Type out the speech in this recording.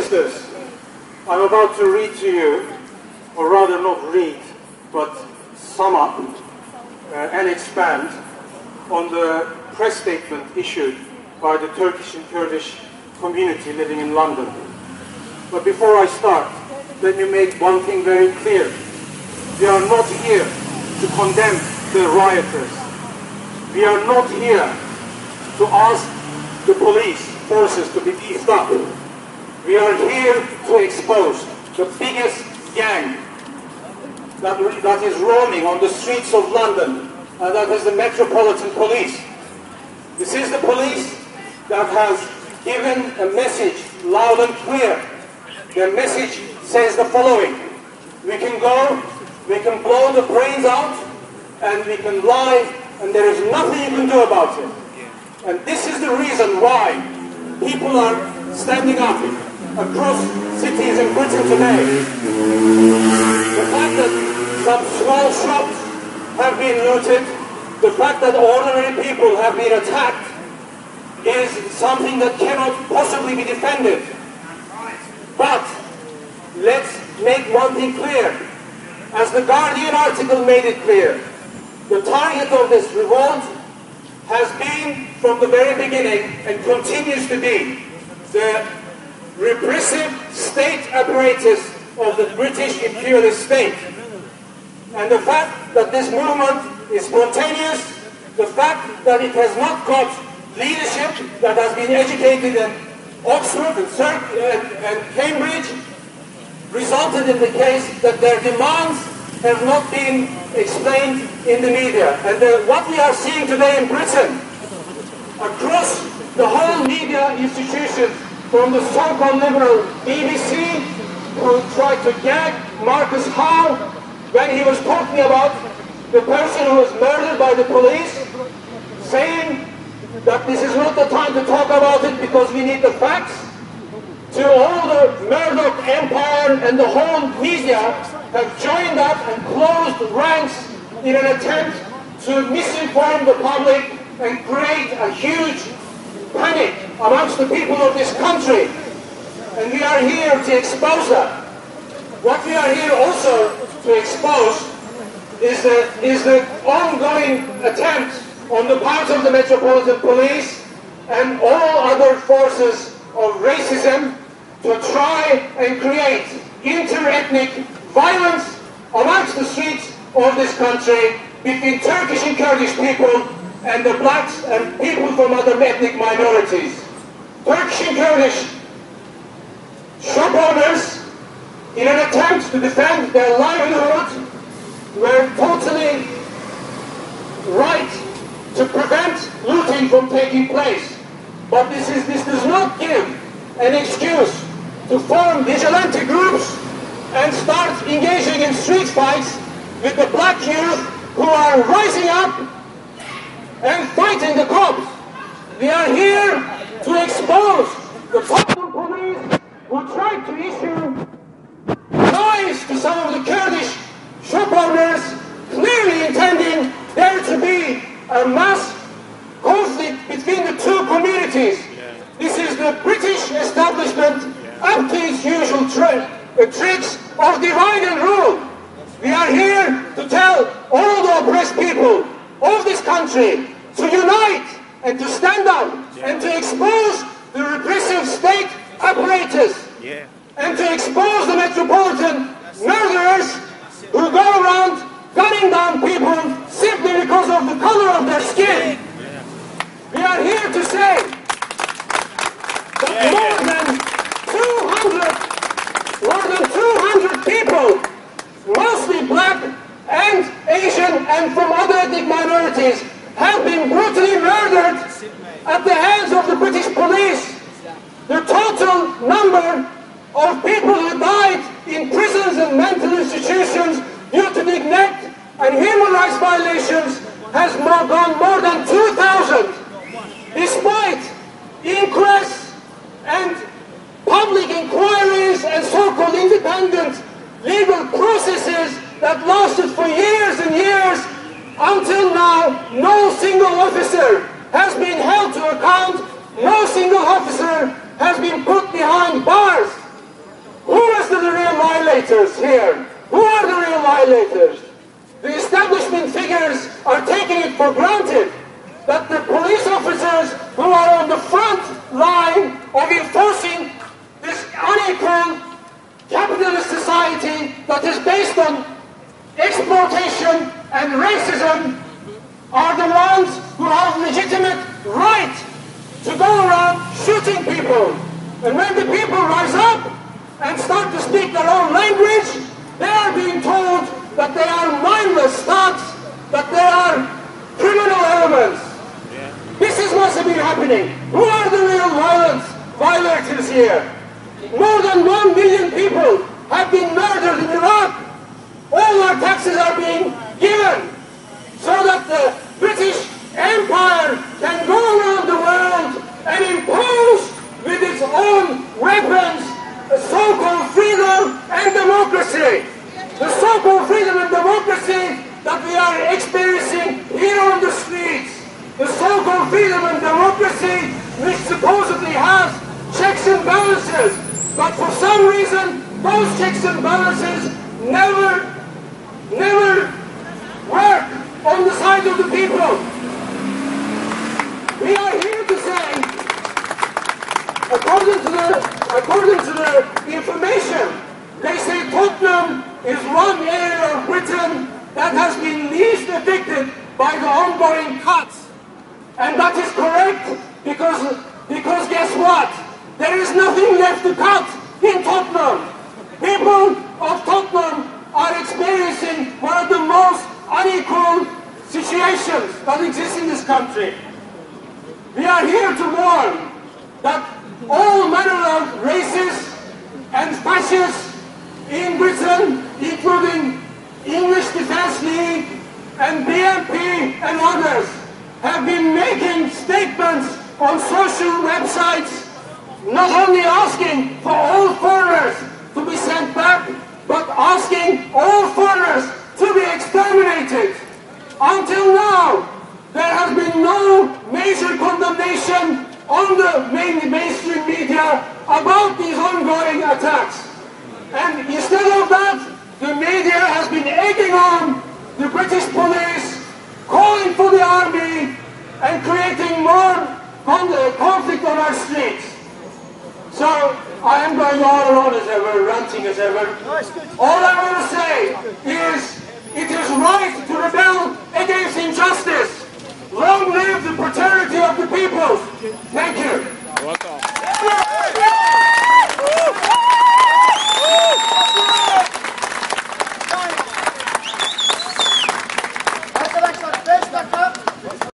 sisters, I'm about to read to you, or rather not read, but sum up and expand on the press statement issued by the Turkish and Kurdish community living in London. But before I start, let me make one thing very clear. We are not here to condemn the rioters. We are not here to ask the police forces to be beefed up. We are here to expose the biggest gang that is roaming on the streets of London, and that is the Metropolitan Police. This is the police that has given a message loud and clear. Their message says the following: we can go, we can blow the brains out, and we can lie, and there is nothing you can do about it. And this is the reason why people are standing up across cities in Britain today. The fact that some small shops have been looted, the fact that ordinary people have been attacked, is something that cannot possibly be defended. But let's make one thing clear. As the Guardian article made it clear, the target of this revolt has been from the very beginning and continues to be the repressive state apparatus of the British imperialist state. And the fact that this movement is spontaneous, the fact that it has not got leadership that has been educated at Oxford and Cambridge, resulted in the case that their demands have not been explained in the media. And what we are seeing today in Britain, across the whole media institutions, from the so-called liberal BBC, who tried to gag Marcus Howe when he was talking about the person who was murdered by the police, saying that this is not the time to talk about it because we need the facts, to all the Murdoch empire and the whole media have joined up and closed ranks in an attempt to misinform the public and create a huge panic amongst the people of this country. And we are here to expose that. What we are here also to expose is the ongoing attempt on the part of the Metropolitan Police and all other forces of racism to try and create inter-ethnic violence amongst the streets of this country between Turkish and Kurdish people and the blacks and people from other ethnic minorities. Turkish and Kurdish shop owners, in an attempt to defend their livelihood, were totally right to prevent looting from taking place. But this does not give an excuse to form vigilante groups and start engaging in street fights with the black youth who are rising up and fighting the cops. We are here to expose the Dalston police who tried to issue lies to some of the Kurdish shop owners, clearly intending there to be a mass conflict between the two communities. This is the British establishment up to its usual tricks of divide and rule. We are here to tell all the oppressed people of this country to unite and to stand up and to expose the repressive state apparatus and to expose the metropolitan murderers who go around gunning down people simply because of the color of their skin. We are here to say that more than 200 people, mostly black and Asian and from other ethnic minorities, have been brutally murdered at the hands of the British police. The total number of people who died in prisons and mental institutions due to neglect and human rights violations has gone more than 2,000. Despite inquests and public inquiries and so-called independent legal processes that lasted for years and years, until now, no single officer has been held to account, no single officer has been put behind bars. violators here? Who are the real violators? The establishment figures are taking it for granted that the police officers who are on the front line of enforcing this unequal capitalist society that is based on exploitation and racism are the ones who have legitimate right to go around shooting people. And when the people rise up and start to speak their own language, they are being told that they are mindless thugs, that they are criminal elements. This is what's been happening. Who are the real violators here? More than 1 million people have been murdered in Iraq. All our taxes are being given so that the British Empire can go around the world and impose with its own weapons the so-called freedom and democracy. The so-called freedom and democracy that we are experiencing here on the streets. The so-called freedom and democracy which supposedly has checks and balances. But for some reason, those checks and balances never work on the side of the people. We are here to say, according to the information, they say Tottenham is one area of Britain that has been least affected by the ongoing cuts. And that is correct because guess what? There is nothing left to cut in Tottenham. People of Tottenham are experiencing one of the most unequal situations that exist in this country. We are here to warn that all manner of racists and fascists in Britain, including English Defence League and BNP and others, have been making statements on social websites, not only asking for all foreigners to be sent back, but asking all foreigners to be exterminated. Until now, there has been no major condemnation on the mainstream media about these ongoing attacks. And instead of that, the media has been egging on the British police, calling for the army, and creating more conflict on our streets. So, I am going on as ever, ranting as ever. All I want to say is, it is right to rebel against injustice. Long live the fraternity of the people. Thank you.